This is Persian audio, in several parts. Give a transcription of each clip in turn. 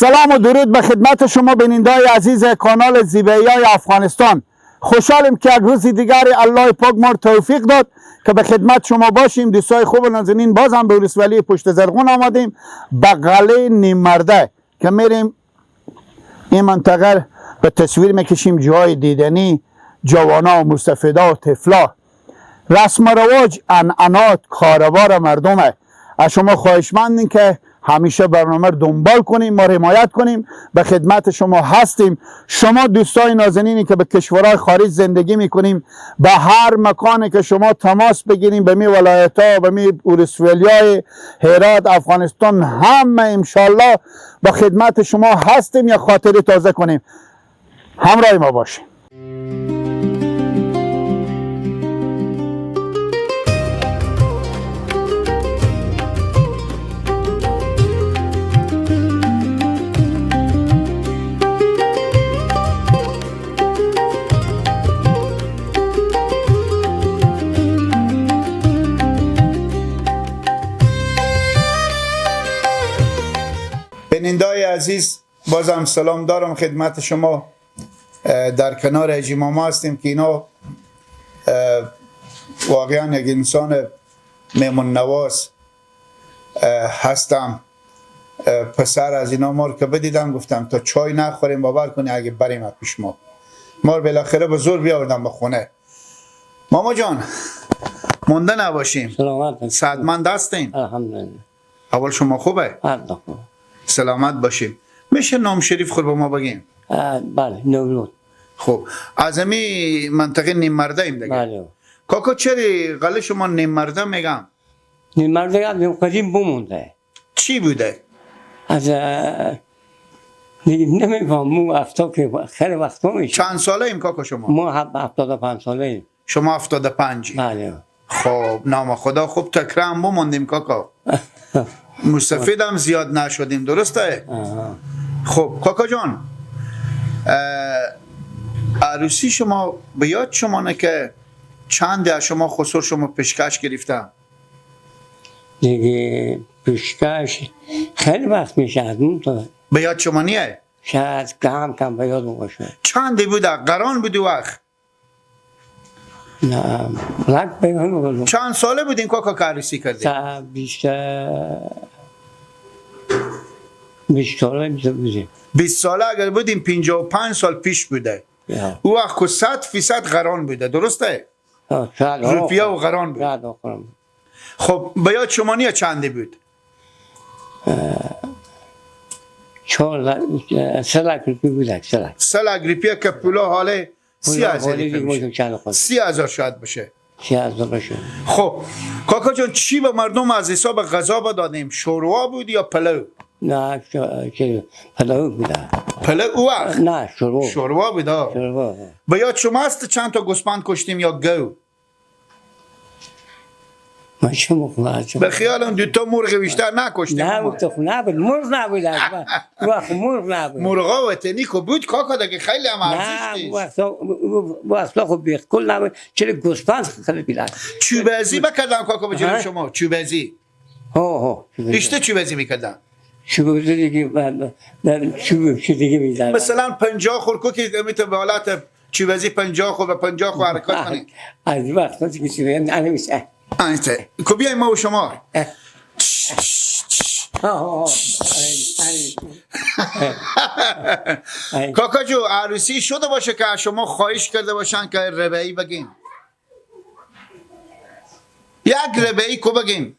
سلام و درود به خدمت شما بینندگان عزیز کانال زیبایی های افغانستان. خوشحالیم که یک روز دیگر الله پاک ما توفیق داد که به خدمت شما باشیم. دوستای خوب و نازنین، باز هم به ولسوالی پشت زرغون آمدیم، به قلعه نیم مرده که میریم این منطقه به تصویر میکشیم. جای دیدنی جوانا و مستفیدا و طفلا، رسم و رواج، عنعنات، کاروبار مردمه. از شما خواهشمندیم که همیشه برنامه رو دنبال کنیم، ما حمایت کنیم. به خدمت شما هستیم. شما دوستای نازنینی که به کشورهای خارج زندگی میکنیم، به هر مکانی که شما تماس بگیریم، به می ولایت ها، به می ولسوالی های هرات، افغانستان، همه انشالله به خدمت شما هستیم. یا خاطری تازه کنیم، همراه ما باشیم. بینندگان عزیز، بازم سلام دارم خدمت شما. در کنار حاجی ماما هستیم که اینا واقعا یک انسان مهمون نواز هستم. پسر از اینا ما رو که بدیدم گفتم تا چای نخوریم باور کنی اگه بریم پیش ما بالاخره به زور بیاوردم به خونه. ماما جان مونده نباشیم. سلامت. صحتمند هستین؟ الحمدلله. اول شما خوبه؟ خوب. سلامت باشیم. میشه نام شریف خود به ما بگیم؟ بله، نولود. خب از امی منطقه نیم مرده ایم دیگه. بله. کاکا چرا قلعه شما نیم مرده میگم؟ نیم مرده از قدیم بمونده. چی بوده؟ از نمیفهم مو افتا که خیلی وقتا میشه. چند ساله ایم کاکا شما؟ ما 75 ساله ایم. شما 75. بله. خب نام خدا خوب تکرم بموندیم کاکا. مستفید هم زیاد نشدیم، درسته؟ خب کاکا جان، عروسی شما به یاد شما نه که چند از شما خسور شما پیشکش گرفتم؟ دیگه پیشکش خیلی وقت میشه از اون تو. به یاد شما نیه؟ شاید کم به یاد باشه. چندی بوده؟ قران بودی وقت؟ نه لک بیان بودم. چند ساله بودین کاکا که عروسی کردی؟ 20 ساله بودیم. 20 ساله اگر بودیم 55 سال پیش بوده. او وقت که 100% قران بوده، درسته؟ روپیه و قران بود. خب به یاد شما نیه چندی بود؟ 3 لک روپیه بود. 3 لک روپیه که پولا حاله 30,000 شاید باشه. 30,000 باشه. خب کاکا جان چی به مردم از حساب غذا بدادیم؟ شوروا بود یا پلو؟ نه پلو بوده. پلو او وقت؟ نه شوروا بوده. به یاد شما هست چند تا گوسفند کشتیم یا گو؟ من چه موقع به خیال اون 2 تا مرغ بیشتر نکشتیم. نه نبود مرغ نبود. وقت مرغ نبود. مرغا وطنی که بود کاکا دیگه خیلی هم ارزش داشت. نه و اصلا خب بیخکل نبود. چرا گوسفند خیلی بیلد. چوبزی بکردم کاکا به جلوی شما؟ چوبزی اشته چوبزی میکردم؟ چوبزی دیگه چوب دیگه میزدم. مثلا 50 خورکو که میتونه به حالت چوبزی 50 خور به 50 خور حرکت کنید. از وقتا که چوبزی نمیشه. آنسته که بیاییم ما و شما. کاکا جو عروسی شده باشه که شما خواهش کرده باشن که ربعی بگین. یک ربعی کو بگین.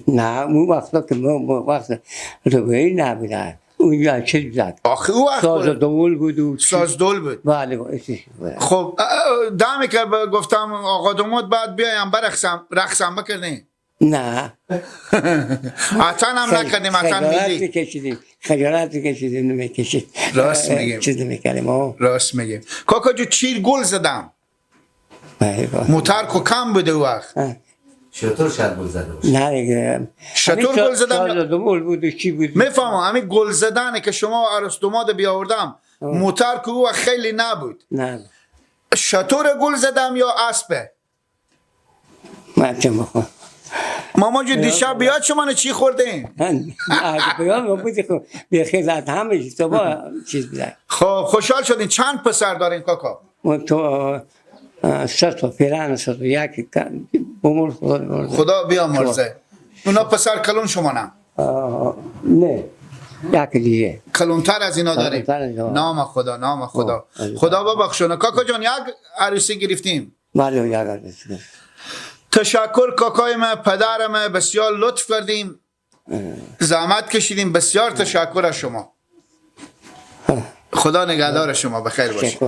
نه اون وقتا که ما وقت ربعی نبودن. اون چه زد؟ آخه او وقت سازدول بود. سازدول بود. بله. خب دمی که گفتم آقا داماد باید بیایم رقصم بکردیم؟ نه حتن هم نکردیم. حتن میلی خجالت کشیدیم نمیکشید. راست میگیم. چیز میکردیم. راست میگیم. کاکا جو چیر گل زدم. موتر که کم بوده او وقت. شطور شاید گل زده باشه. نه دیگه شطور گل زدم. سازدول بود چی بود؟ میفهمم همین گل زدنه که شما عروس داماد بیاوردم. موتر که او خیلی نبود. نه شطور گل زدم یا اسبه؟ من چه بخوام ماما جو دیشب بیاد شما چی خوردین؟ بیام ما بودی خب بخیزت همه صبح چیز بیدن. خب خوشحال شدین. چند پسر دارین کاکا؟ و تو 100 تا پیران 100 یکی بمور خدا بیامرزه. اونا پسر کلون شما نه؟ نه یکی دیگه کلونتر از اینا داریم. کلونتر از اینا. نام خدا نام خدا. خدا ببخشونه. کاکا جان یک عروسی گرفتیم. بله یک عروسی. تشکر کاکای من، پدر من، بسیار لطف کردیم، زحمت کشیدیم. بسیار تشکر از شما. خدا نگهدار شما. بخیر باشید.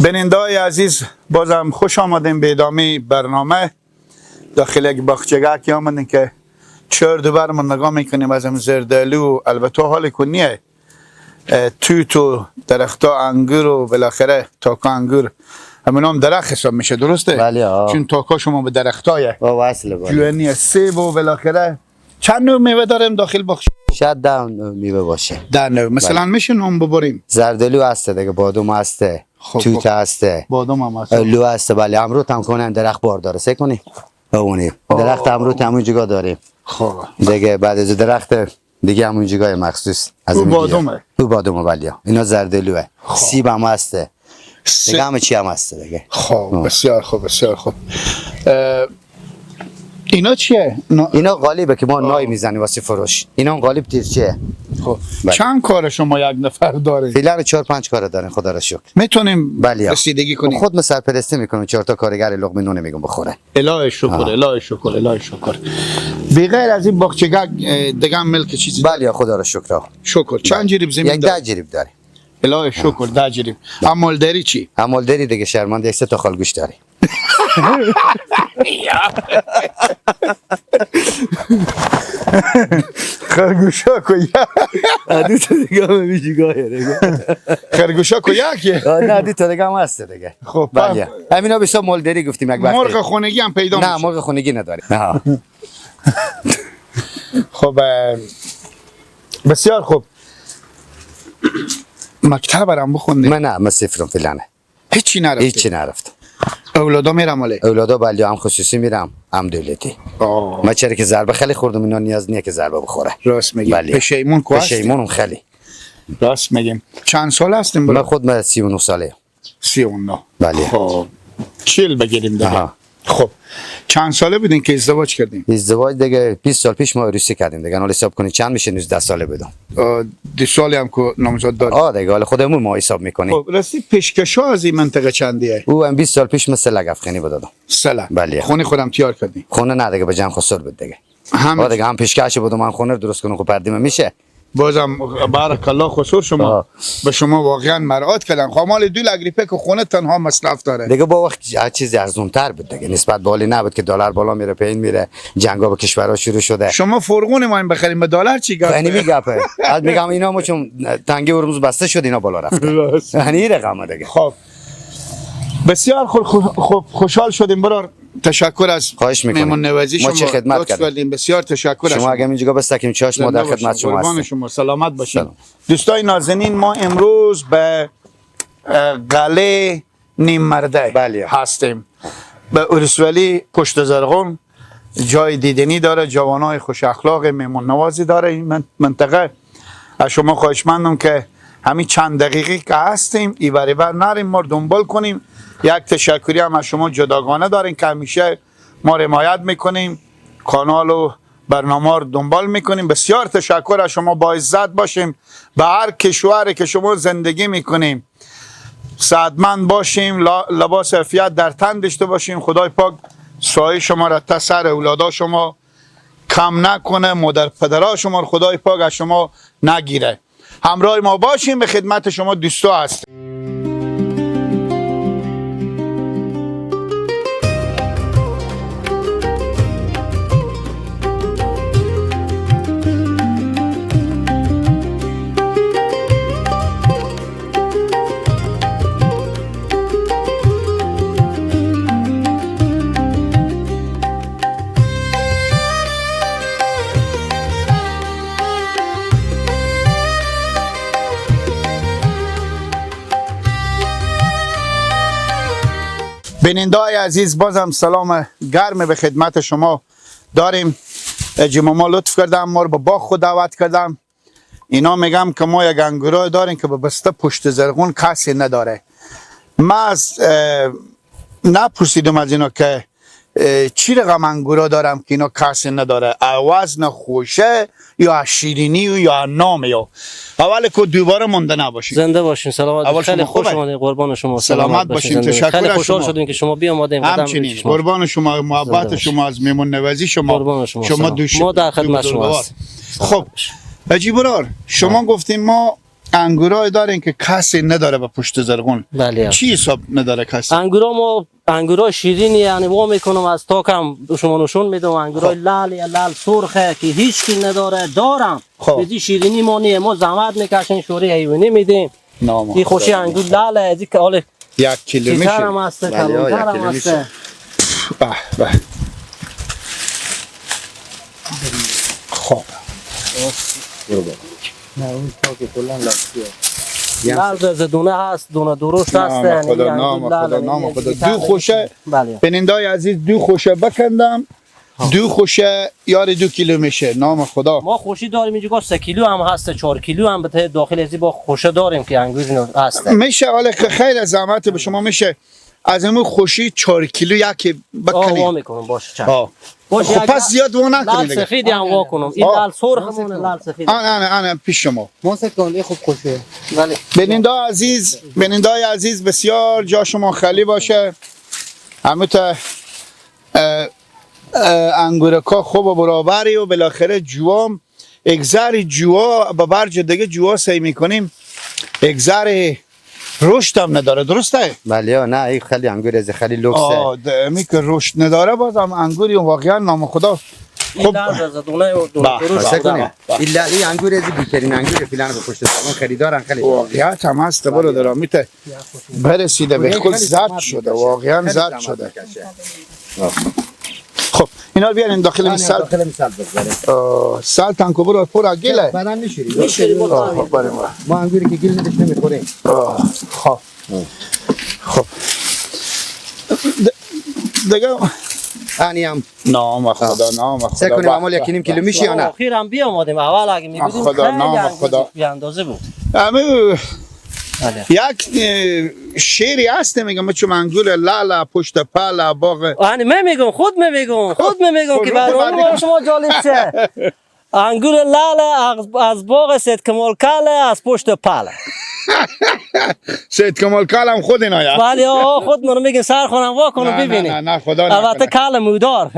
بیننده‌های عزیز، بازم خوش آمدیم به ادامه برنامه. داخل یک باغچه‌گاهی آمدیم که چهار دوبار ما نگاه میکنیم از زردالو، البته حال کنیه توت و درخت‌ها انگور و بالاخره تاکا انگور همین هم درخت حساب میشه، درسته؟ بله. چون تاکا شما به درخت‌های وصله جوانی سیب و بالاخره چند نوع میوه داریم داخل باغچه؟ شاید 10 میوه باشه. 10 نوع. مثلا میشه نام ببریم؟ زردالو هسته دیگه، بادام هسته، توت هسته، بادام هم هست، الو هسته. بله امروز هم کنن درخت بار داره سه کنی اونی درخت امروز همون جگا داریم. خب دیگه بعد از درخت دیگه همون جگای مخصوص از او بادامه. او بادامه بله. اینا زردالوه. سیب هم هسته دیگه، همه چی هم هسته دیگه. خب بسیار خوب بسیار خوب. اینا چیه؟ اینا قالیبه که ما نای میزنیم واسه فروش. اینا قالیب تیرچیه. خب بله. چند کار شما یک نفر داره؟ فعلا 4-5 کار دارن خدا را شکر. میتونیم بله. رسیدگی کنیم؟ خود سرپرستی میکنیم، 4 تا کارگر لقمه نون میگم بخوره. الهی شکر الهی شکر الهی شکر. بغیر از این باغچه‌گاه دیگه هم ملک چیزی؟ بله خدا را شکر. شکر. چند جریب زمین یک داری؟ 10 جریب داری. الهی شکر 10 جریب. امالداری چی؟ امالداری دیگه شرمنده 100 تا خالگوش داری. خرگوشا کو یک. دو تا دیگه هم میجیگاه دیگه. خرگوشا کو یکیه؟ نه دو تا دیگه هم هست دیگه. خب بله. همینا بسا مالداری گفتیم یک وقت. مرغ خونگی هم پیدا میشه؟ نه مرغ خونگی نداریم. نه. خب بسیار خوب. مکتب برام بخوندی؟ من صفرم فلانه. هیچی نرفتی؟ هیچی نرفتم. اولادا میرم ولی؟ اولادا بله هم خصوصی میرم هم دولتی. من چرا که ضربه خیلی خوردم، اینا نیاز نیه که ضربه بخوره. راست میگی. بله. پشیمون کو هستی؟ پشیمونم خیلی. راست میگیم. چند سال هستیم من خود 39 ساله. 39. بله. خب 40 بگیریم دیگه. خب چند ساله بودین که ازدواج کردین؟ ازدواج دیگه 20 سال پیش ما عروسی کردیم دیگه. حالا حساب کنید چند میشه؟ 19 ساله بودم. 2 سالی هم که نامزد دارید؟ دیگه حالا خودمون ما حساب میکنیم. خب راستی پیشکشا از این منطقه چندیه؟ او هم 20 سال پیش مثل لگفخانی بود دادم. سلا. بله. خونه خودم تیار کردین؟ خونه نه دیگه به جان خسر بود دیگه. همه دیگه هم پیشکش بودم، من خونه درست کنم خب پردیم میشه. بازم بارک الله خسور شما به شما واقعا مراد کردن. خامال دو لگریپه که خونه تنها مصرف داره دیگه. با وقت هر چیزی ارزون تر بود دیگه، نسبت به حالی نبود که دلار بالا میره پایین میره، جنگا به کشورها شروع شده. شما فرغون ما این بخریم به دلار چی گپ؟ یعنی میگه بعد میگم اینا ما چون تنگی ورمز بسته شد اینا بالا رفت. یعنی رقم دیگه. خب بسیار خوشحال شدیم برار. تشکر از مهمان نوازی شما. ما چه خدمت کردیم. بسیار تشکر شما اگه اینجا بستکیم چاش ما در خدمت شما هستیم. شما سلامت باشید. دوستای نازنین ما امروز به قلعه نیم مرده هستیم. به ارسولی پشت زرغون جای دیدنی داره، جوانای خوش اخلاق مهمان نوازی داره این منطقه. از شما خواهشمندم که همین چند دقیقه که هستیم ای بر نریم ما دنبال کنیم. یک تشکری هم از شما جداگانه دارین که همیشه ما حمایت میکنیم، کانال و برنامه رو دنبال میکنیم. بسیار تشکر از شما. با عزت باشیم. به هر کشوری که شما زندگی میکنیم سعادتمند باشیم، لباس عافیت در تن داشته باشیم. خدای پاک سایه شما را تا سر اولادا شما کم نکنه، مادر پدرها شما رو خدای پاک از شما نگیره. همراه ما باشیم. به خدمت شما دوستا هستیم. بیننده‌های عزیز بازم سلام گرم به خدمت شما داریم. جماما لطف کردم ما رو به باغ خود دعوت کردم. اینا میگم که ما یک انگورای داریم که به بسته پشت زرغون کسی نداره. ما از نپرسیدم از اینا که چی رقم انگورا دارم که اینا کسی نداره، وزن خوشه یا شیرینی یا نام یا اول که دوباره مونده نباشید. زنده باشین، سلامت. خیلی خوش اومدین، قربان شما. سلامت باشین. تشکر. خیلی خوشحال شما. شدیم که شما بیامدین. همچنین قربان شما، محبت شما، از میمون نوازی شما. شما دوش ما در خدمت شما هستیم. خب عجیبرار شما گفتیم ما انگورای دارین که کسی نداره به پشت زرغون. بله. چی حساب نداره کسی؟ انگورا شیرینی یعنی ما میکنم از تاکم شما نشون میدم. انگورای لال سرخه که هیچ کی نداره دارم. بدی شیرینی ما نیه، ما زحمت میکشیم شوری حیوانی میدیم. این خوشی انگور لاله از که حالا 1 کیلو میشه. چیکارم است کلونترم است. به به. خب لال زدونه هست، دونه درشت هست. نام خدا. دو خوشه بیننده‌های عزیز، دو خوشه بکندم. دو خوشه یار 2 کیلو میشه. نام خدا. ما خوشی داریم اینجا 3 کیلو هم هست، 4 کیلو هم به داخل ازی با خوشه داریم که انگور هست. میشه حالا که خیلی زحمت به شما میشه از همون خوشی 4 کیلو یکی بکنید. وا میکنم باشه چشم. باشه خب پس زیاد وا نکنید. لال سفید هم وا کنم. این لال سرخمون لال سفید. انا پیش شما. موسیقی خوب خوشه. بله. بیننده‌های عزیز بسیار جا شما خالی باشه. همت انگورکا خوب و برابری و بالاخره جوام اگذر جوا به برج دیگه جوا سعی میکنیم. اگذر رشد هم نداره، درسته؟ بله نه این خیلی انگور از خیلی لوکسه. می که رشد نداره بازم انگوری واقعا نام خدا. خب این انگور از بیترین انگور فلان به پشت زبان خریدارن خیلی. واقعیت هم هست برادر، میته برسیده به خود زرد شده، واقعا زرد شده. خب اینا رو بیارین داخل این سال. سال تانکو برو پر گله. بعدا میشوری. ما انگوری که گل نداشت نمیخوریم. خب دیگه انیم نام خدا. سه کنیم عمل 1.5 کیلو میشه یا نه؟ آخرام بیامدیم. اول اگه میبودیم خدا نام خدا بی اندازه بود. یک شعری هست میگم چون انگور لالا پشت پالا باغ. خود میگم که برای شما جالب چه. انگور لالا از باغ سید کمال کاله از پشت پاله. سید کمال کاله هم خود اینا. ولی خود منو میگه سر خونم وا کنم ببینید. نه خدا البته کاله مودار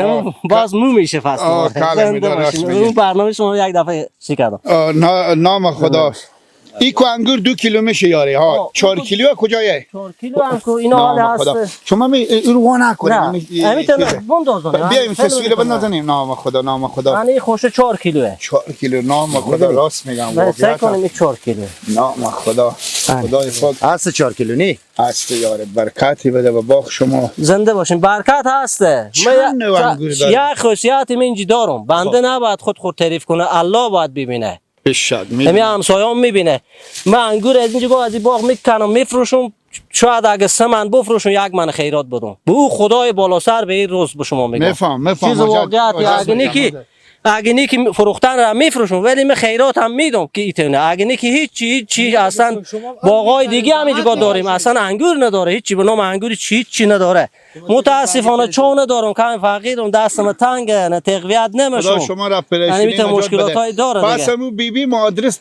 باز مو میشه فصل. کاله مودار اون برنامه شما یک دفعه شکردم. نام خدا. ایکو انگور 2 کیلو میشه یاری ها. 4 کیلو کجایه؟ 4 کیلو هم که اینا حال هست. شما رو وا نکنید. نمیتونه بندازن. بیایم تصویر بندازیم. نام خدا. یعنی خوشه 4 کیلوه. 4 کیلو نام خدا راست میگم. واقعا کنیم 4 کیلو. نام خدا. خدای خود. هست 4 کیلو نی؟ هست یار برکتی بده به باغ شما. زنده باشین. برکت هسته. یک خاصیت من دارم. بنده نباید خود تعریف کنه، الله باید ببینه. همین همسایه‌ام میبینه. من انگور از اینجا از این باغ میکنم میفروشم، شاید اگه 3 من بفروشم 1 من خیرات بدم. به او خدای بالا سر به این روز به شما میگم. میفهم. چیز واقعیت اگه نیکی فروختن را میفروشم ولی من خیرات هم میدم که ایتونه. اگه نیکی هیچی اصلا باغای دیگه هم اینجا داریم اصلا انگور نداره، هیچی به نام انگور هیچی نداره. متاسفانه چون ندارم، کم فقیرم، دستم تنگ، نه تقویت نمیشم. شما را پریشانی نجات مشکلاتای داره دیگه. پس همون بی ما آدرس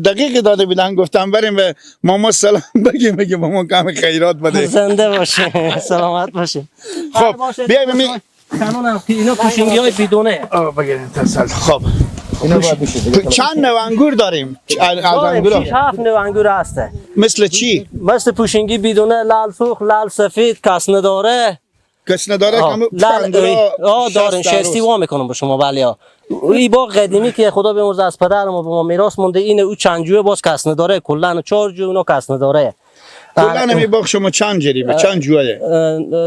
دقیق داده بودن، گفتم بریم به ماما سلام بگیم میگه ماما کم خیرات بده. زنده باشه. سلامت باشه. خب بیایم قانون اینا پوشنگی های بیدونه. بگیرین تسل. خب چند نوع انگور داریم؟ از انگور 6-7 نوع انگور هسته. مثل چی؟ مثل پوشنگی بیدونه، لال سرخ، لال سفید، کس نداره. کس نداره که دارن شستی وا میکنم به شما. ولی این باغ قدیمی که خدا بیامرزه از پدرم و به ما میراث مونده، اینه او چند جوه باز کس نداره. کلا 4 جوه اونا کس نداره. کلا می باغ شما چند جریبه؟ چند جوه؟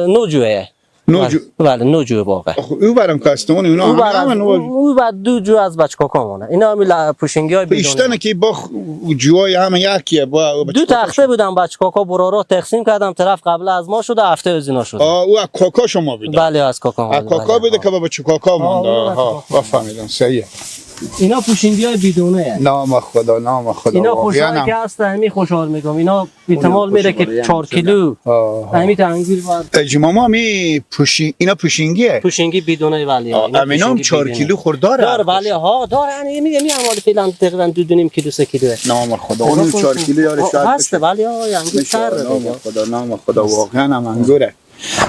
9 جوه. نوجو بله نوجو باغه. او برم کاستون اینا همه نوجو. او بعد دو جو از بچه کاکامونه. اینا هم پوشنگی های بیدونه. پیشتنه که با جوای همه یکیه با دو تخته بودن بچه کاکا برارا تقسیم کردم طرف قبل از ما شده هفته از اینا شده. او کاکا شما بیده. بله از کاکا. از کاکا بیده که با بچه کاکا مونده. ها فهمیدم صحیحه. اینا پوشنگی های بیدونه. نام خدا نام خدا. اینا خوشحال که هست همی خوشحال میگم. اینا احتمال میره که 4 کیلو. همی انگور بار. اجماما می اینا پوشنگیه. پوشنگی بیدونه ولی. امینم 4 کیلو خورداره. داره ولی ها داره یعنی میگم اول فعلا تقریبا 2.5 کیلو 3 کیلو. نام خدا اون 4 کیلو یارش شاید هست ولی ها انگور سر. نام خدا واقعا هم انگوره.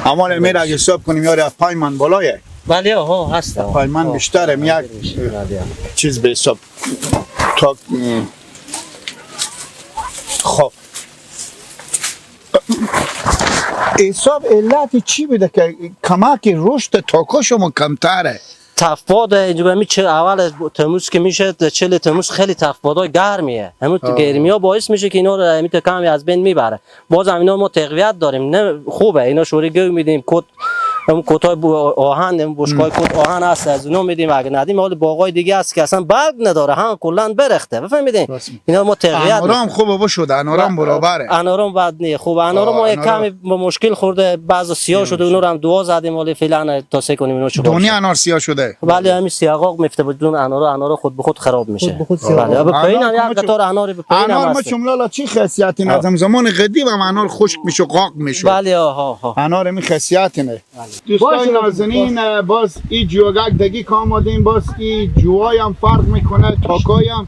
اما میره اگه حساب کنیم یار 5 من بالایه. ولی ها هست. پای من بیشترم یک چیز به حساب تا خب حساب علت چی بوده که کمک رشد تاکا شما کمتره؟ تفاوت اینجا چه اول تموز که میشه 40 تموز خیلی تفاوت گرمیه همون گرمیا باعث میشه که اینا رو همین کمی از بین میبره باز هم اینا ما تقویت داریم نه خوبه اینا شوری گو میدیم کد هم کتای آهن هم بشکای کت آهن هست از اونها میدیم اگه ندیم حال باغای دیگه هست که اصلا برگ نداره هم کلا برخته بفهمیدین اینا ما تقویت انارام خوبه بشده انارام برابره انارام بد نه خوبه انارام ما یک کمی با مشکل خورده بعضی سیاه شده اونو هم دعا زدیم ولی فعلا تا سه کنیم اینو چیکار دنیا انار سیاه شده ولی همین سیاقاق میفته بدون انار خود به خود خراب میشه بله به پایین هم یک قطار انار به پایین هم انار مشملالا چی خاصیتی از زمان قدیم هم انار خشک میشه قاق میشه بله ها انار می خاصیتی نه دوستان نازنین باز این جوگک دگی که آمدیم باز این جوای هم فرق میکنه تاکای هم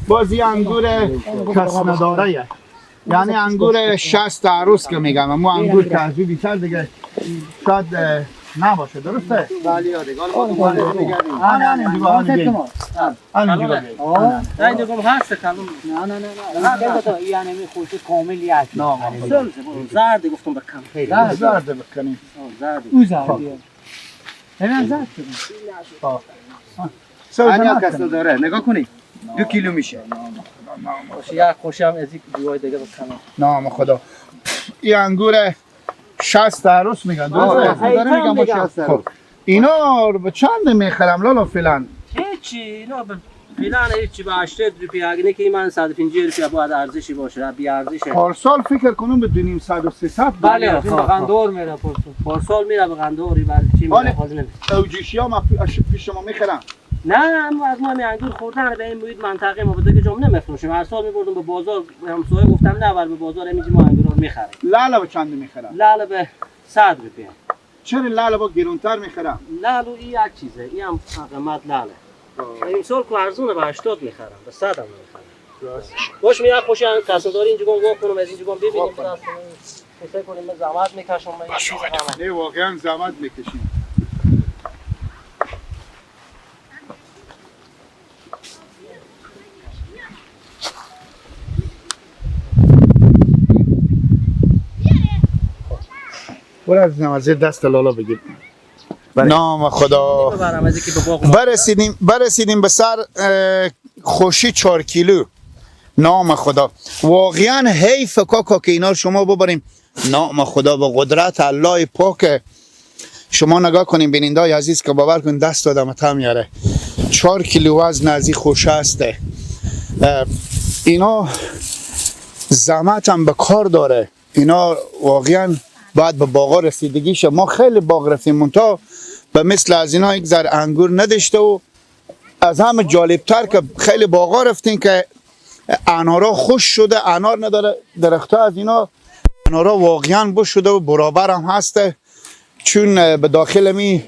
باز این انگور کس نداره یعنی انگور 60 عروس که میگم اما انگور که از بیتر دیگه شاید نباشه درسته؟ بله دیگه حالا ما اینجا گم هست کلم نه یعنی خوش کامل یک زرد گفتم به کم خیلی زرد بکنیم او زردیه همین زرد شدیم همین کس داره نگاه کنی 2 کیلو میشه یک خوشم از این جوای دیگه بکنم نام خدا این انگور 60 عروس میگن درسته؟ داره میگم با 60 عروس اینا به چند میخرم لالا فعلا؟ هیچی اینا فعلا هیچی به 80 روپیه اگه نه که من 150 روپیه باید ارزشی باشه بی ارزشه پارسال فکر کنم به 2.5 و 300 بله به قندور میره پارسال میره به قندوری ولی چی میره حاضر نمیشه اوجیشی ها پیش شما میخرم نه اما از ما انگور خوردن به این محیط منطقه ما به دیگه جام نمیفروشیم هر سال میبردم به بازار همسایه گفتم نه بر به بازار میجی ما انگور رو میخریم لاله به چند میخرم لاله به 100 روپیه چرا لاله با گرونتر میخرم لاله این یک چیزه این هم قیمت لاله این سال که ارزونه به 80 میخرم به 100 هم میخرم باش میاد خوشی قصداری اینجا گم کنم از اینجا گم ببینیم فکر کنیم زحمت میکشم نه واقعا زحمت میکشیم برو از دست لالا بگیر نام خدا برسیدیم به سر خوشی 4 کیلو نام خدا واقعا حیف کاکا که اینا شما ببریم نام خدا به قدرت الله پاک شما نگاه کنیم بینندای عزیز که باور کن دست آدم تم میاره 4 کیلو وزن از این خوش هسته اینا زحمت هم به کار داره اینا واقعا بعد به باغا رسیدگیشه ما خیلی باغ رفتیم منتها به مثل از اینا یک ذره انگور نداشته و از همه جالبتر که خیلی باغا رفتیم که انارا خوش شده انار نداره درختها از اینا انارا واقعا بوش شده و برابر هم هسته چون به داخل می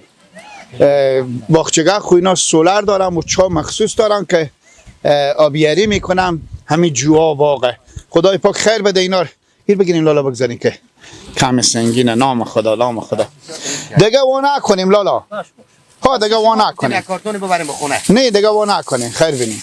باغچگاه خو اینا سولر دارم و چا مخصوص دارم که آبیاری میکنم همین جوا واقع خدای پاک خیر بده اینا هیر بگیریم لالا بگذاریم که کم سنگینه نام خدا نام خدا دیگه وانه کنیم لالا ها دیگه وانه کنیم کارتون ببریم به خونه نه دیگه وانه کنیم خیر بینیم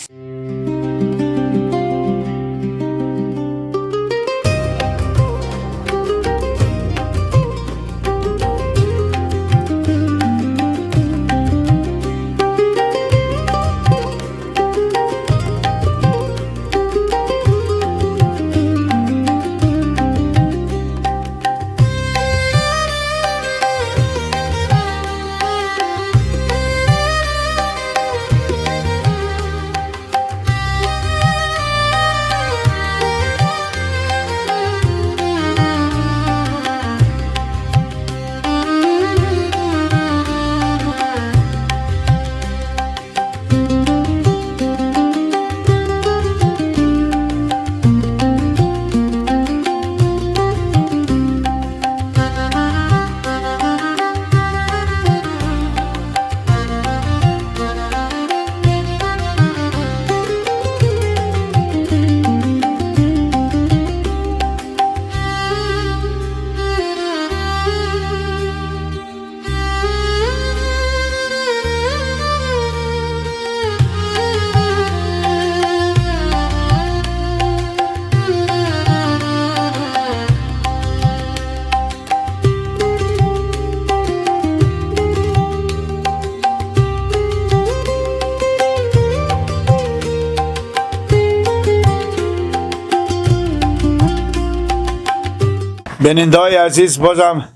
بیننده‌های عزیز بازم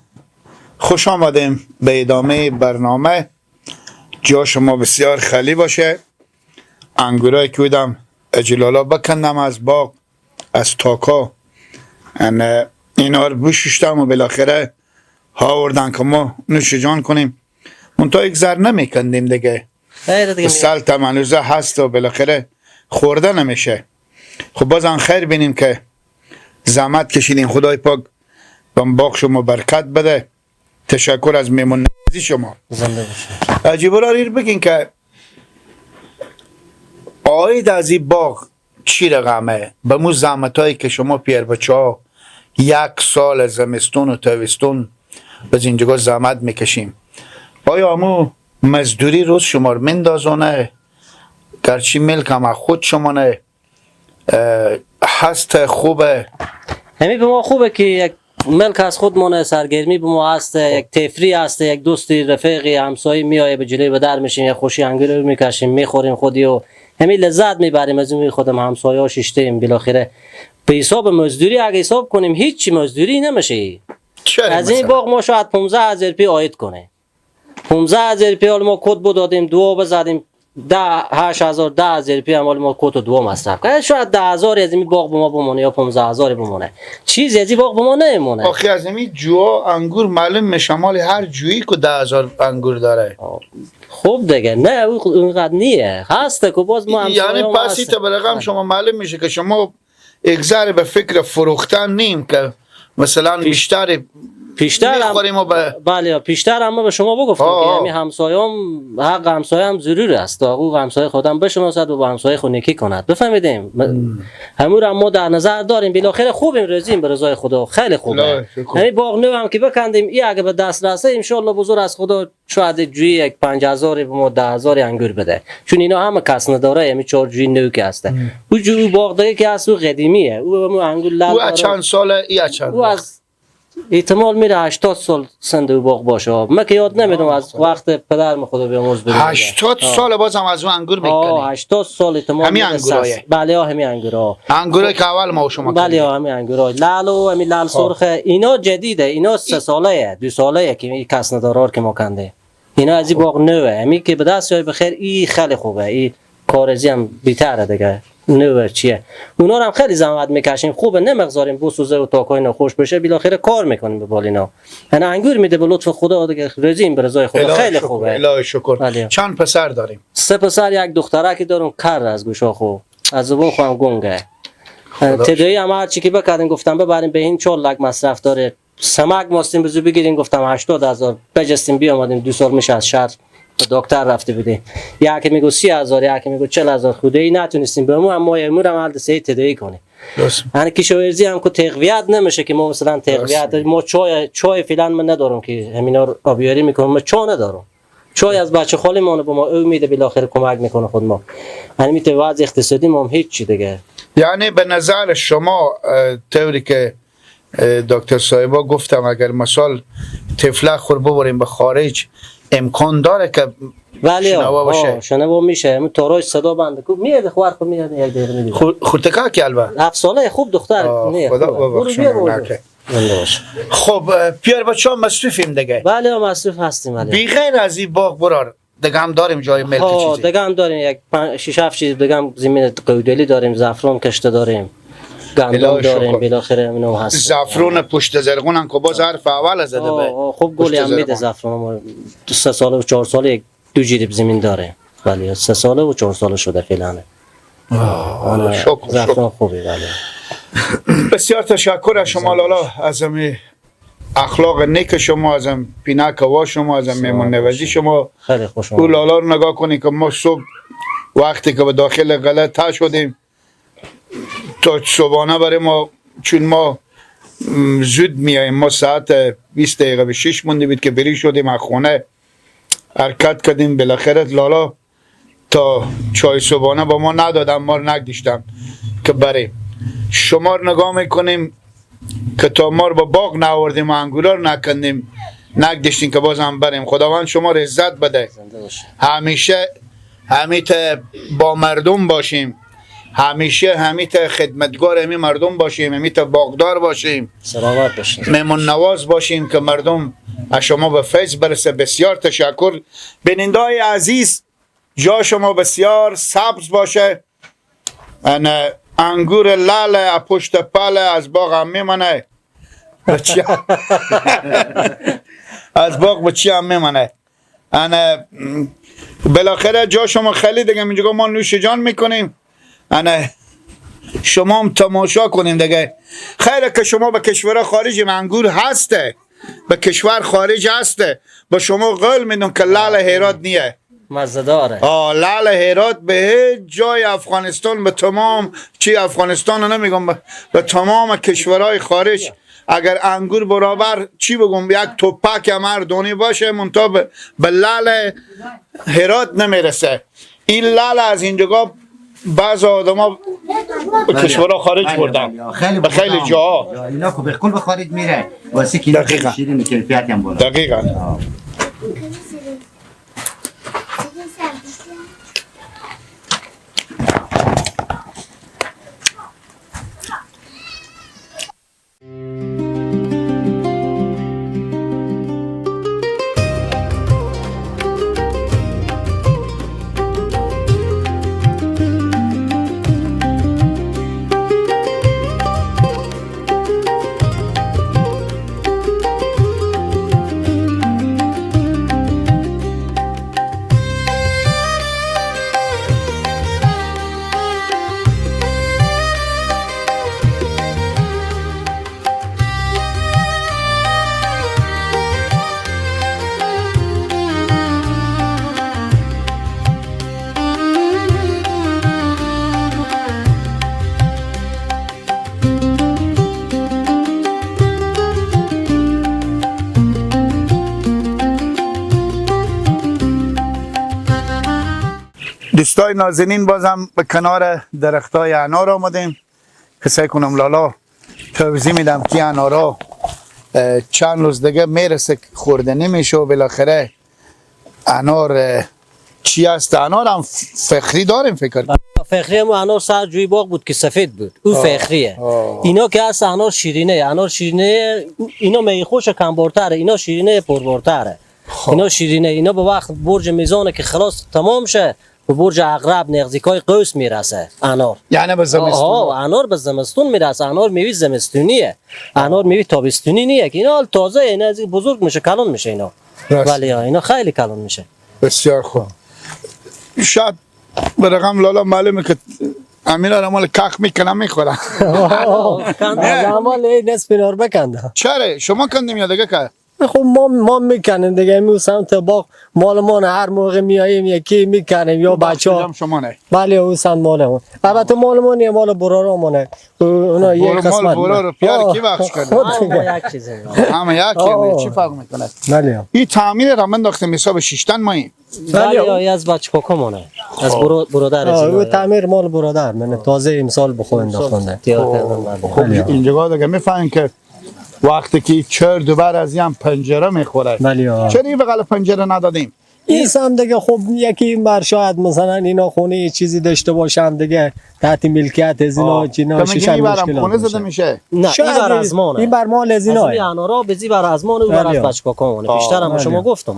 خوش آمدیم به ادامه برنامه. جا شما بسیار خالی باشه. انگورای که بودم اجلالا بکندم از باغ، از تاکا، اینا رو بششتم و بالاخره ها آوردن که ما نوش جان کنیم. منتها یک ذر نمیکندیم دیگه، سال تمنوزه هست و بالاخره خورده نمیشه. خب بازم خیر بینیم که زحمت کشیدین. خدای پاک بم باغ شما برکت بده. تشکر از میمون نوازی شما. زنده باشه. عجیبا ریر بگین که آید از این باغ چی رقمه؟ به مو زحمت هایی که شما پیر بچه ها یک سال زمستون و تابستون به اینجا زحمت میکشیم، آیا امو مزدوری روز شما رو مندازونه؟ گرچه ملک هم خود شما نه هست خوبه؟ همین به ما خوبه که یک ملک از خودمونه، سرگرمی به ما هست، یک تفریح هست، یک دوستی رفیقی همسایه میایه به جلوی به در میشیم، یک خوشی انگور رو میکشیم میخوریم خودی و همین لذت میبریم از اون. خودم همسایه ها ششتیم. بالاخره به حساب مزدوری اگه حساب کنیم هیچ مزدوری نمیشه. از این باغ ما شاید 15000 روپیه عاید کنه. 15000 روپیه حال ما کد دادیم، دو بزدیم 8000 10000 روپیه مال ما کد و دو مصرف کرد. شاید 10000 از این باغ به ما بمونه یا 15000 بمونه، چیزی از این باغ به ما نمیمونه. آخه از این جوا انگور معلوم میشه مال هر جویی که 10000 انگور داره. خوب دیگه نه اونقدر نیه هست که باز ما هم یعنی پسی تا به رقم شما معلوم میشه که شما اگذار به فکر فروختن نیم که مثلا بیشتر میخوریم و بله پیشتر اما به شما بگفتم که همین همسایه‌ام حق همسایه هم ضرور است. حقوق همسایه خودم بشناسد و با همسایه خود نیکی کند. بفهمیدیم همون رو ما در نظر داریم. بالاخره خوبیم، رضاییم به رضای خدا، خیلی خوبه. همین باغ نو هم که بکندیم این اگه به دست رسه ان شاء الله بزرگ از خدا شاید جوی یک 5000 به ما 10000 انگور بده، چون اینا همه کس نداره. همین 4 جوی نو که هسته. او جو باغ دیگه که از او قدیمیه. او انگور لال او چند ساله ای چند او از احتمال میره 80 سال سند و باغ باشه. من که یاد نمیدونم از وقت پدرم خدا بیامرز بده. 80 سال بازم از اون انگور میکنی؟ 80 سال احتمال. همین انگورایه؟ بله همین انگورا. انگورای که اول ما و شما بله همین انگورا. لال و همین لال سرخ اینا جدیده. اینا 3 ساله 2 ساله که این کس ندارار که ما کنده. اینا از این باغ نوه. همین که به دست بیاد بخیر این خیلی خوبه. این کارزی هم بی‌تره دیگه. نو چیه اونا رو هم خیلی زحمت میکشیم. خوبه نمیگذاریم بوسوزه و تاکای نخوش بشه. بالاخره کار میکنیم به بالینا. انا انگور میده به لطف خدا دیگه، رضاییم به رضای خدا. خیلی خوبه. الهی شکر. چند پسر داریم؟ 3 پسر یک دخترکی دارم. کر از گوشاخو از زبون خو هم گنگه. تدایی هم هر چی که بکردیم گفتم ببریم به این 4 لک مصرف داره. سمک ماستیم بزو بگیریم گفتم 80000 بجستیم بیامدیم 2 سال میشه از شهر دکتر رفته بودیم. یکی میگه 30000 یکی میگه 40000 خودی نتونستیم به ما امور هم حالت سه تدایی کنیم. یعنی کشاورزی هم که تقویت نمیشه که ما مثلا تقویت ما چای فعلا من ندارم که همینا رو آبیاری میکنم. ما چای ندارم. چای از بچه خالیمون به ما امید بالاخره کمک میکنه خود ما. یعنی میته وضع اقتصادی ما هم هیچ چی دیگه. یعنی به نظر شما طوری که دکتر صاحبا گفتم اگر مثال طفله خور ببریم به خارج امکان داره که شنوا باشه؟ شنوا میشه. همون تاراج صدا بنده کو میاد خوار کو میاد یک دقیقه میاد. خورتکا کی البته 7 ساله خوب دختر نه. خدا ببخشه. خب پیر بچه‌ها مصروفیم دیگه؟ بله مصروف هستیم. ولی بی غیر از این باغ برار دیگه هم داریم جای ملک چیزی؟ دیگه هم داریم یک 6 7 چیز دیگه هم زمین قودلی داریم، زعفران کشته داریم، گندم داریم. بالاخره اینو هست. زعفران پشت زرغون هم که باز حرف اول زده به خب گلی هم میده زعفران. ما 3 سال و 4 سال یک 2 جریب زمین داره. ولی 3 سال و 4 سال شده فعلا. شکر. زعفران خوبی. بله بسیار تشکر از شما لالا، از اخلاق نیک شما، از پینک وا شما، از میمون نوازی شما. خیلی خوش اومدید. او لالا رو نگاه کنید که ما صبح وقتی که به داخل غلط تا شدیم تا صبحانه برای ما، چون ما زود میاییم، ما ساعت 20 دقیقه به 6 مونده بود که بری شدیم از خونه حرکت کردیم. بالاخره لالا تا چای صبحانه با ما ندادم، ما رو نگذاشتم که بریم. شما رو نگاه میکنیم که تا ما رو با باغ ناوردیم و انگورا رو نکندیم نگذاشتیم که باز هم بریم. خداوند شما رو عزت بده. همیشه با مردم باشیم، همیشه همیت خدمتگار همی مردم باشیم، همیت باغدار باشیم، سلامت باشین. مهمان نواز باشیم که مردم از شما به فیض برسه. بسیار تشکر. بینندای عزیز، جا شما بسیار سبز باشه. انگور لال پشت پل از باغ هم میمانه. از باغ به چی هم میمانه. بالاخره جا شما خیلی دیگه اینجا ما نوش جان میکنیم. شما هم تماشا کنیم دیگه. خیره که شما به کشور خارج انگور هسته، به کشور خارج هسته، به شما قول میدون که لال هرات نیه، مزه داره. لال هرات به هیچ جای افغانستان، به تمام چی افغانستان نمیگم، به تمام کشورهای خارج اگر انگور برابر چی بگم یک توپک مردونی باشه منتها به لال هرات نمیرسه. این لال از اینجا بعض آدم به کشورها خارج بردن، به خیلی جاها. اینا که بخون به خارج میره واسه که دقیقاً. شیرین کیفیت هم بالا. دقیقا. دوستای نازنین، بازم به کنار درختای انار آمدیم که سعی کنم لالا توضیح میدم که انارا چند روز دیگه میرسه خورده نمیشه و بالاخره انار چی هست؟ انار هم فخری داریم فکر کنم. فخری هم انار سر جوی باغ بود که سفید بود، او فخریه. اینا که هست انار شیرینه. انار شیرینه اینا میخوش کمبارتره، اینا شیرینه پربارتره. اینا شیرینه. اینا به وقت برج میزانه که خلاص تمام شه به برج عقرب نغزیکای قوس میرسه انار. یعنی به زمستون. انار به زمستون میرسه. انار میوی زمستونیه، انار میوی تابستونی نیه که اینا تازه اینا از بزرگ میشه کلان میشه اینا. ولی اینا خیلی کلان میشه. بسیار خوب. شاید به رقم لالا معلومه که امیر آرامال کخ میکنم میخورم. آرامال نصف نار بکنده. چرا؟ شما کندیم یا دیگه که؟ خب ما میکنیم دیگه. می سمت باغ مالمون هر موقع میاییم یکی میکنیم یا بچه‌ها. شما نه. بله او سن مالمون. البته مالمون یه مال برارامونه. اونا یک قسمت. مال برار رو پیار کی بخش کرده؟ یک چیزه. همه یکی چی فرق میکنه؟ بله. این تعمیر را من داختم حساب 6 تن مایی. بله از بچه کاکامونه. از برادر از او تعمیر مال برادر من تازه امسال بخور انداختنده. خب اینجا دیگه میفهمین که وقتی که چهار دوبار از این پنجره میخوره. بله. چرا این بغل پنجره ندادیم؟ این هم دیگه خب یکی بر شاید مثلا اینا خونه یه چیزی داشته باشن دیگه تحت ملکیت از اینا چینا شیشه مشکل خونه زده میشه. نه این بر از مانه. این بر مال از اینا. از انارا بزی بر از مانه و بر از بچه کاکامونه. بیشتر هم شما گفتم.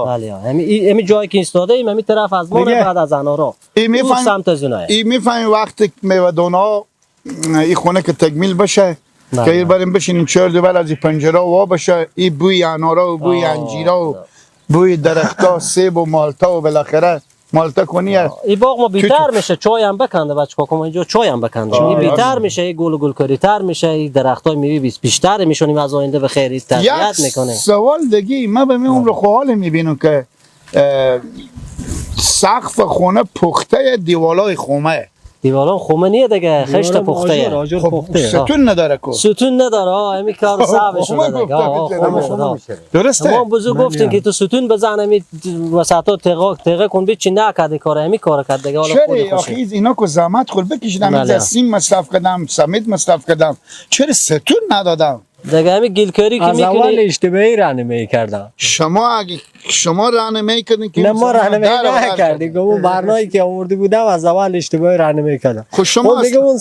بله. همین جایی که ایستاده ایم همین طرف از مانه بعد از انارا. این سمت از اوناه. این میفهمیم وقتی میوه دونا این خونه که تکمیل بشه که این بریم بشینیم چهار دوبار از این پنجره وا بشه، این بوی انارا و بوی انجیرا و بوی درختا سیب و مالتا و بالاخره مالتا کنیه. این باغ ما بیتر میشه. چای هم بکنده بچه کاکام اینجا چای هم بکنده. این بیتر میشه، این گل و گل کاریتر میشه، این درختای میوه بیشتر میشونیم از آینده به خیر تربیت میکنه. سوال دیگه من به من عمر خوال میبینم که سقف خونه پخته دیوالای خونه. دیوالان خونه نیه دیگه، خشت پخته. ستون نداره کو. ستون نداره. همین کار صعب شده دیگه. درسته. ما بزرگ گفتیم که تو ستون بزن، همین وسطا تقه کن چی نکرد کار، همین کار کرد دیگه. حالا چرا آخه اینا که زحمت خود بکشیدم از سیم مصرف کردم، سمید مصرف کردم، چرا ستون ندادم؟ دیگه همین گیلکاری که از اول میکنی اشتباهی راهنمایی کردم. شما راهنمایی کردین که نه ما راهنمایی در نکردیم، اون برنامه‌ای که آورده بودم از اول اشتباهی راهنمایی کردم. خب شما خب دیگه اون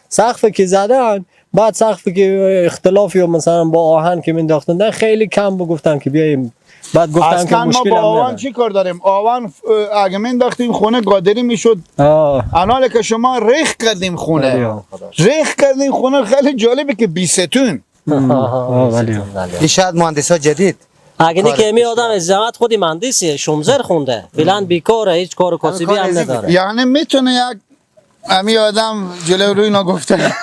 سقف که زدن، بعد سقفی که اختلافی و مثلا با آهن که مینداختن خیلی کم گفتم که بیایم، بعد گفتم که اصلا ما مشکل با هم آوان نداره. چی کار داریم؟ آوان اگه مینداختیم خونه قادری میشد. الان که شما ریخ کردیم خونه، ریخ کردیم خونه. خیلی جالبه که 20 تن. این شاید مهندس ها جدید اگه نه که می آدم از زحمت خودی مهندسیه، شومزر خونده، فعلا بیکاره، هیچ کار کاسبی هم نداره. یعنی میتونه یک امی آدم جلو روی نگفته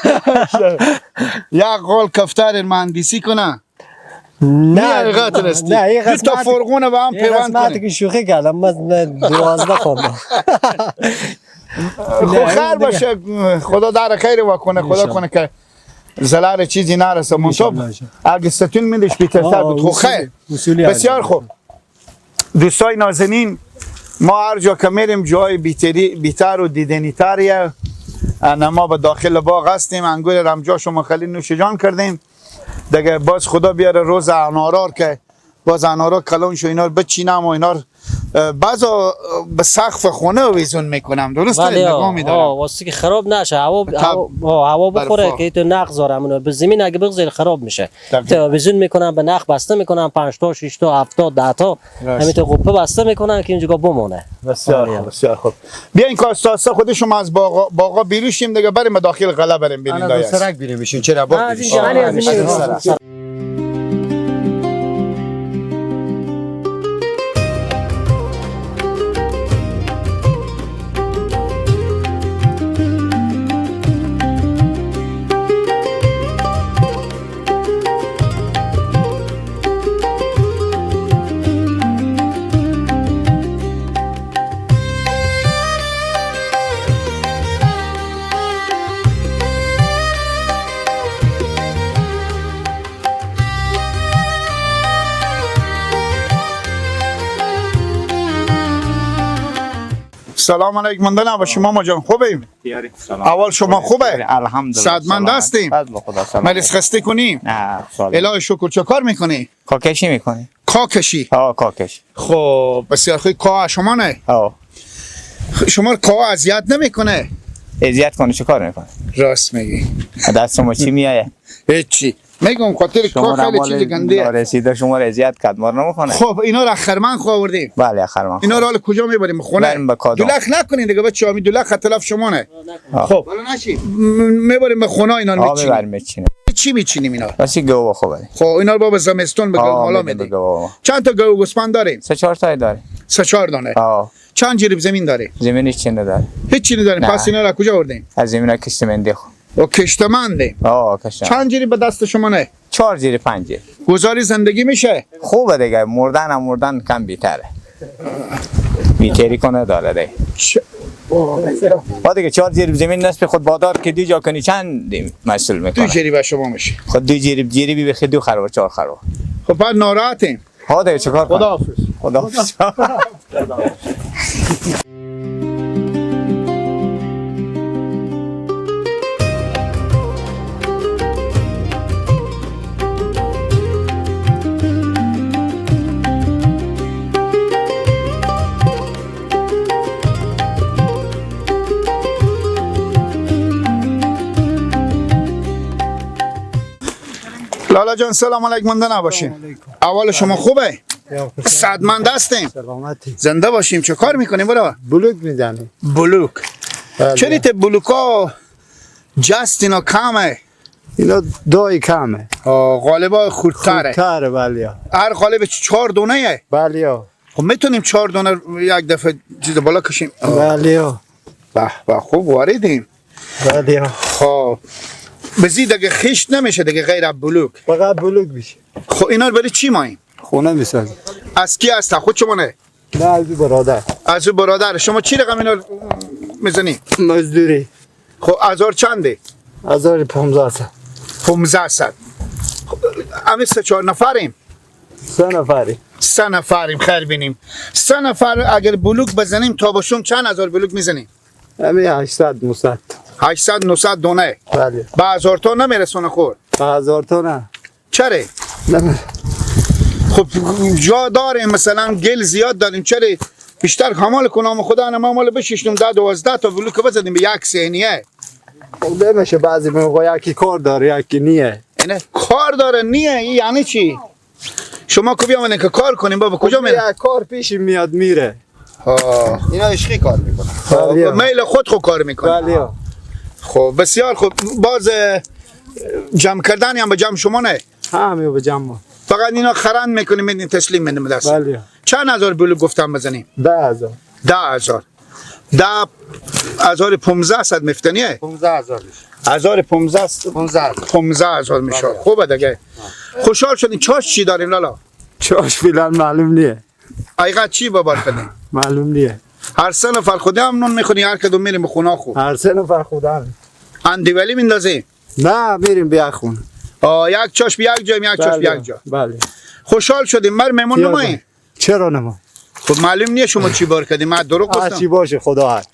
یک قول کفتر مهندسی کنه؟ نه حقیقت راستی. نه این دو تا فرقونه با هم پیوند کنه. که شوخی کردم، من 12 خوندم. خب خیر باشه، خدا در خیر کنه، خدا کنه که زلال چیزی نرسه. منصب اگه ستون میدش بیترتر بود. خب خیر، بسیار خوب. دوستای نازنین، ما هر جا که میریم جای بیتر و دیدنی تریه. ما به داخل باغ هستیم، انگور رمجاش و مخلی نوش جان کردیم دیگه. باز خدا بیاره روز انارار که باز انارار کلون شو اینا رو بچینم و اینا بعضا به سقف خونه ویزون میکنم. درسته؟ نگاه میدارم واسه که خراب نشه، هوا بخوره که تو نخذارم اونو به زمین اگه بگذاری خراب میشه. تو ویزون میکنم، به نخ بسته میکنم، 5 تا 6 تا 7 تا 10 تا همین تو قپه بسته میکنم که اینجا بمونه. بسیار خوب، بسیار خوب. بیاین که استاد خودشون از باغا بیروشیم دیگه، بریم داخل قلعه بریم ببینیم. انا سرک بیریم بشین چرا باغ بیریم. سلام علیکم. مندنا با شما مجان خوبیم؟ اول شما خوبه؟ الحمدلله. سعدمند هستیم؟ مریض خسته کنیم؟ نه الهی شکر. چه کار میکنی؟ کاکشی میکنی؟ کاکشی؟ کاکش. خب بسیار خوب. کا شما نه؟ شما کا اذیت نمیکنه؟ اذیت کنه چه کار میکنه؟ راست میگی. دست شما چی میایه؟ هیچی. میگم خاطر کا خیلی چیز گنده. رسیده شما رو اذیت کرد، مار نمیکنه. خب اینا رو خرمن آوردیم. بله خرمن. اینا رو حالا کجا میبریم؟ خونه. دلخ نکنین دیگه بچه‌ها، می دلخ خلاف شما نه. خب بالا نشین. میبریم به خونه اینا رو میچینیم. چی میچینیم اینا؟ واسه گوه خوبه. خب اینا رو بابا زمستون به مالا میدیم. چند تا گوه گوسفند داریم؟ 3-4 تا داریم. 3-4 دانه. چند جریب زمین داریم؟ زمینش چی نداره؟ هیچ چی نداریم. پس اینا رو کجا آوردیم؟ از زمین کشتمندی خو. و کشتمنده. کشتمند. چند جریب به دست شما نه؟ 4 جریب 5 جریب. گزاری زندگی میشه؟ خوبه دیگه، مردن کم بیتره. بیتری کنه داره دیگه. دیگه 4 جریب زمین نصف خود بادار که دو جا کنی چند مسئول میکنه؟ 2 جریب شما میشه. خود 2 جریبی به خود 2 خروار 4 خروار. خب بعد ناراحتیم. دیگه چیکار کنم؟ خداحافظ. لالا جان سلام علیکم. مونده نباشیم. اول شما خوبه؟ سعدمند هستیم. زنده باشیم. چه کار میکنیم برا؟ بلوک میزنیم. بلوک. چرا ته بلوکا جست اینا کمه؟ اینا دای کمه. غالبا خردتره. خردتره بله. هر غالب 4 دونه؟ بله. خب میتونیم 4 دونه یک دفعه چیز بالا کشیم؟ بله. به خوب واردیم. بله. خب بزید اگه خشت نمیشه دیگه غیر از بلوک؟ فقط بلوک میشه. خب اینا رو برای چی ماییم؟ خونه میسازیم. از کی هسته؟ خود شما نه؟ نه از برادر. از برادر. شما چی رقم اینا میزنی؟ مزدوری. خب هزار چنده؟ 1500. 1500. همه 3-4 نفریم؟ 3 نفری. 3 نفریم. خیر بینیم. 3 نفر اگر بلوک بزنیم تابشون چند هزار بلوک میزنیم؟ همین 800 900 800 900 دونه. بله. به 1000 تا نمیرسونه خور. به 1000 تا نه. چره؟ خب جا داریم مثلا گل زیاد داریم، چره بیشتر حمال کنم خدا ما مال بشیشتم 10-12 تا بلوک بزنیم به یک سینیه. خب نمیشه بعضی موقع یکی کار داره یکی نیه. اینه کار داره نیه، این یعنی چی؟ شما کو بیامونین که کار کنیم بابا کجا میره؟ یک کار پیش میاد میره. اینا عشقی کار میکنن. میل خود خود کار میکنه. بله. خب بسیار خوب. باز جمع کردنی هم به جمع شما نه؟ همه به جمع. فقط اینا خرند میکنیم میدین تسلیم میدیم دست. بله. چند هزار بلوک گفتم بزنیم؟ 10,000. 10,000. 10,015 میفتنیه؟ 15,000 15,000 میشه. خوبه دیگه. خوشحال شدین. چاش چی داریم لالا؟ چاش فیلان معلوم نیه. ایقا چی ببار کنیم؟ معلوم نیه. هر سن فرخوده هم نون میخونی هر کدوم میریم به خونه خوب. هر سه نفر خدا. اندیولی میندازی؟ نه میریم بیا خون. یک چاش به یک جا یک چاش به یک جا. بله. خوشحال شدیم. مر مهمون نمایی؟ چرا نما؟ خب معلوم نیه شما چی بار کردیم. من دروغ گفتم. چی باشه خدا هست.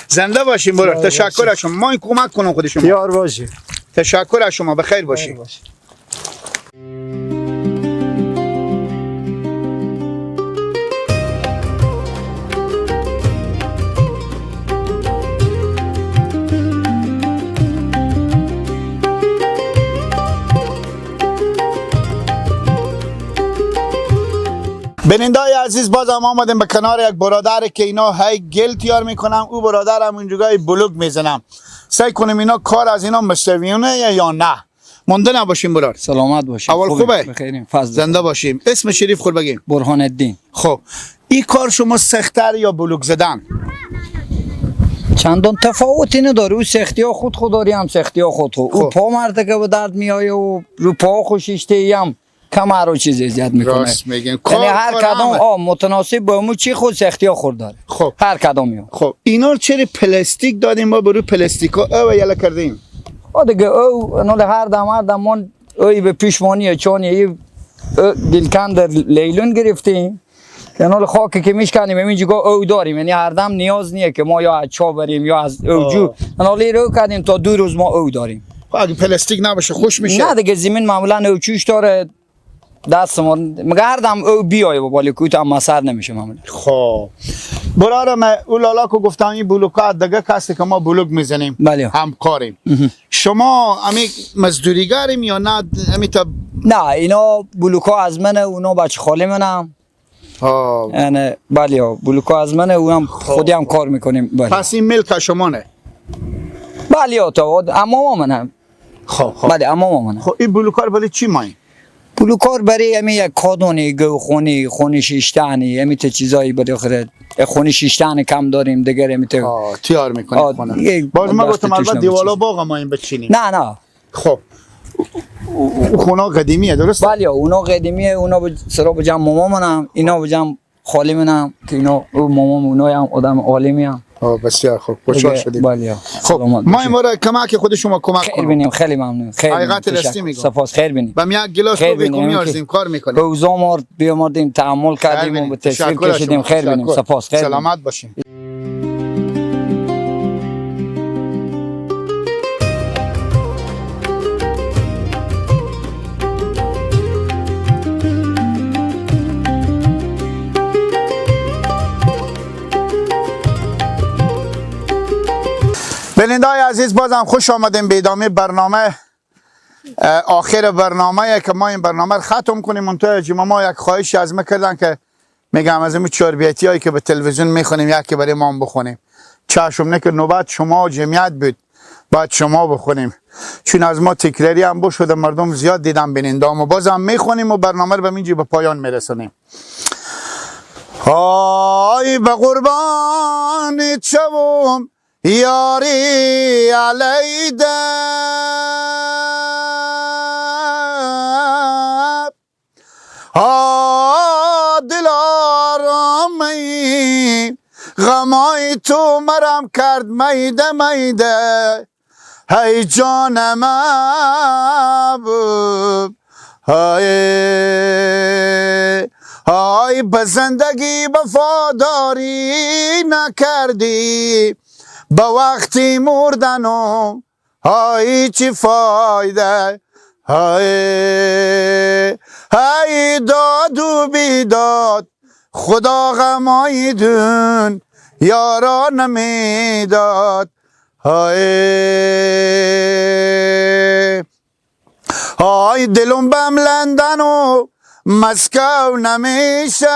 زنده باشیم برو. تشکر از شما. ما این کمک کنم خود شما. یار باشی. تشکر از شما. بخیر باشی. بینندای عزیز باز هم آمدیم به کنار یک برادر که اینا هی گل تیار میکنم. او برادر هم اونجای بلوک میزنم. سعی کنیم اینا کار از اینا مستویونه یا نه. مونده نباشیم برار. سلامت باشیم. اول خوبه؟ بخیریم. فضل. زنده باشیم. اسم شریف خود بگیم. برهان الدین. خب این کار شما سخت‌تر یا بلوک زدن؟ چندان تفاوتی نداره. او سختی ها خود داری هم سختی ها خود. او پا مرده که به درد میایه و رو پا خوشیشته هم کمر و چیز زیاد میکنه. راست میگین. یعنی هر کدام متناسب با امو چی خود سختی ها خود داره. خب هر کدامی. خب اینا چرا پلاستیک دادیم ما برو پلاستیکا او یلا کردیم؟ دیگه او نول هر دم من اوی به پیشمانی چانی گلکند لیلون گرفتیم که نول خاکی که میشکنیم اینجا او داریم. یعنی هر دم نیاز نیه که ما یا از چا بریم یا از اوجو. نولی رو کردیم تا 2 روز ما او داریم. اگه پلاستیک نباشه خوش میشه. نه دیگه زمین معمولا اوچوش داره دست ما مگه هر دم او بیایه با بالیکوت هم مسر نمیشه معمولا. خب برادرم اولالا که گفتم این بلوکات دیگه کسی که ما بلوک میزنیم. بله. همکاریم. شما امی مزدوریگاریم یا نه امی تا؟ نه اینا بلوکا از منه اونا بچه خاله منم. یعنی بله بلوکا از منه اونم خودی هم کار میکنیم. بله. پس این ملک شما نه؟ بله تا امام منم. خب بله امام منم. خب این بلوکار برای چی مایی؟ بلوکار برای امی یک کادونی گو خونی شیشتانی امی تا چیزایی بداخل خونی شیشتانی کم داریم دیگر امی تا تیار میکنیم خونه. باز ما گفتم البته دیوالا باغ ما این بچینیم. نه خب خونه قدیمیه درست؟ بله اونا قدیمیه. اونا سرا به جمع مامانم اینا به جمع خالی منم که اینا مامان اونای هم آدم عالمی هم. بسیار خوب خوشحال شدیم. بله. خب ما این بار کمک خود شما کمک خیر بینیم. خیلی ممنون. خیلی حقیقت راستی میگم. سپاس. خیر بینیم. بهم یک گلاس رو میارزیم کار میکنیم. روزا بیامردیم تحمل کردیم و به تشویق کشیدیم. خیر بینیم. سپاس. خیر سلامت باشیم. بیننده‌های عزیز بازم خوش آمدیم به ادامه برنامه. آخر برنامه که ما این برنامه رو ختم کنیم. منتها جمعه ما یک خواهشی از ما کردن که میگم از این چاربیتی هایی که به تلویزیون میخونیم یکی برای ما بخونیم. چشم نه که نوبت شما جمعیت بود باید شما بخونیم، چون از ما تکراری هم شده مردم زیاد دیدن بیننده و بازم میخونیم و برنامه رو به اینجا به پایان میرسونیم. آی به قربان چوم یاری علیده دلارامی غمای تو مرم کرد میده هی جان محبوب های به زندگی وفاداری نکردی به وقتی مردن و های چی فایده های های داد و بیداد خدا غمای دون یارا نمیداد های های دلم بم لندن و مسکو نمیشه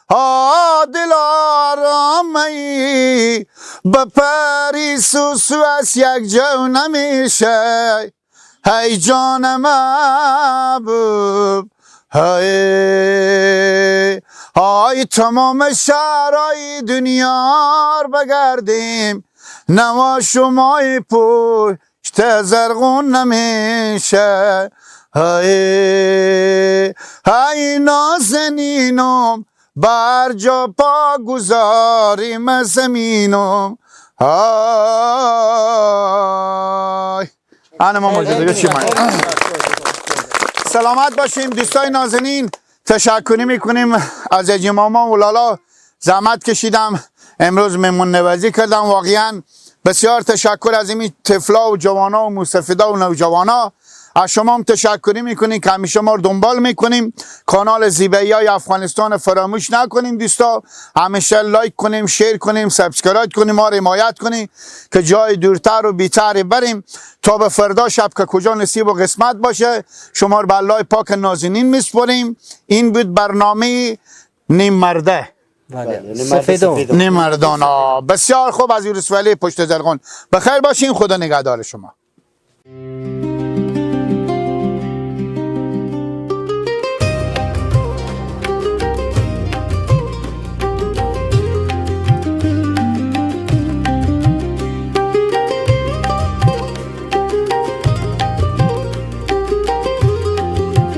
ها دل آرامی به پاریس و سوئیس یک جو نمیشه هی جان محبوب های تمام شهرهای دنیا رو بگردیم نوا شمای پشت زرغون نمیشه های نازنینم بر جا پا گذاریم زمینم های انا ما موجوده چی من سلامت باشیم دوستای نازنین تشکر میکنیم از اجی ماما و لالا زحمت کشیدم امروز مهمون نوازی کردم واقعا بسیار تشکر از این طفلا و جوانا و مستفیدا و نوجوانا از شما هم تشکر میکنیم که همیشه ما رو دنبال میکنیم کانال زیبایی های افغانستان فراموش نکنیم دوستا همیشه لایک کنیم شیر کنیم سابسکرایب کنیم ما رو حمایت کنیم که جای دورتر و بیتر بریم تا به فردا شب که کجا نصیب و قسمت باشه شما رو به الله پاک نازنین میسپاریم این بود برنامه نیم مرده نیم مردان بسیار خوب از یورس ولی پشت زرغون بخیر باشین خدا نگهدار شما